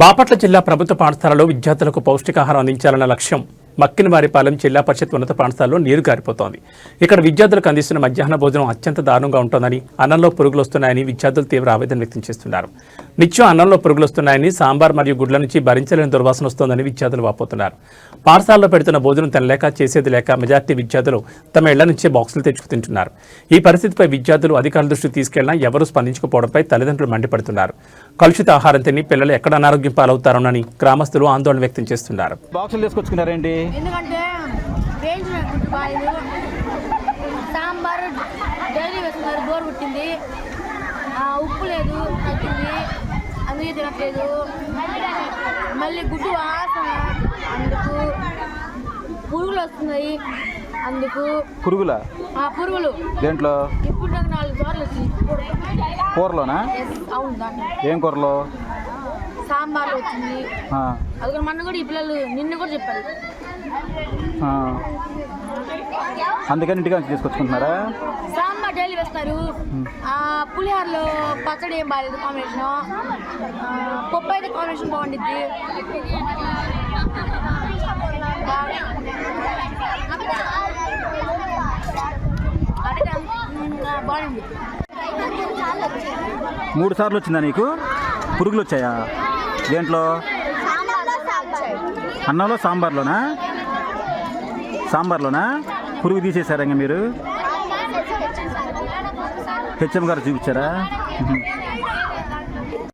బాపట్ల జిల్లా ప్రభుత్వ పాఠశాలలో విద్యార్థులకు పౌష్టికాహారం అందించాలన్న లక్ష్యం మక్కినవారిపాలెం జిల్లా పరిషత్ ఉన్నత పాఠశాలలో నీరు గారిపోతోంది. ఇక్కడ విద్యార్థులకు అందిస్తున్న మధ్యాహ్న భోజనం అత్యంత దారుణంగా ఉంటోందని, అన్నంలో పురుగులు వస్తున్నాయని విద్యార్థులు తీవ్ర ఆవేదన వ్యక్తం చేస్తున్నారు. నిత్యం అన్నంలో పురుగులు వస్తున్నాయని, సాంబార్ మరియు గుడ్ల నుంచి భరించలేని దుర్వాసన వస్తోందని విద్యార్థులు వాపోతున్నారు. పాఠశాలలో పెడుతున్న భోజనం తినలేక, చేసేది లేక మెజార్టీ విద్యార్థులు తమ ఇళ్ల నుంచే బాక్సులు తెచ్చుకు తింటున్నారు. ఈ పరిస్థితిపై విద్యార్థులు అధికారుల దృష్టికి తీసుకెళ్లినా ఎవరూ స్పందించకపోవడంపై తల్లిదండ్రులు మండిపడుతున్నారు. కలుషిత ఆహారం తిని పిల్లలు ఎక్కడ అనారోగ్యం పాలవుతారోనని గ్రామస్తులు ఆందోళన వ్యక్తం చేస్తున్నారు. బాక్సులు తీసుకొచ్చుకున్నారేంటి? ఎందుకంటే సాంబార్ డైలీ వేస్తున్నారు, బోర్ పుట్టింది, ఉప్పు లేదు, తగ్గింది, అందుకే తినట్లేదు. మళ్ళీ గుడ్డు వాసన, అందుకు పురుగులు వస్తున్నాయి. అందుకు పురుగులా? పురుగులు దేంట్లో? ఇప్పుడు నాకు 4 సార్లు వచ్చింది. కూరలోనా? అవును, దాంట్లో. ఏం కూరలో? సాంబార్లో వచ్చింది. అది కూడా మొన్న కూడా ఈ పిల్లలు నిన్ను కూడా చెప్పారు. అందుకని ఇంటికి వచ్చి తీసుకొచ్చుకుంటున్నారా? సాంబార్ డైలీ వేస్తారు. పులిహోరలో పచ్చడి ఏం బాగాలేదు కాంబినేషన్. పప్పు అయితే కాంబినేషన్ బాగుండిద్ది. బాగుంది. 3 సార్లు వచ్చిందా నీకు? పురుగులు వచ్చాయా? దేంట్లో? అన్నంలో, సాంబార్లోనా? సాంబార్లోనా పురుగు తీసేశారా? మీరు హెచ్ఎం గారు చూపించారా?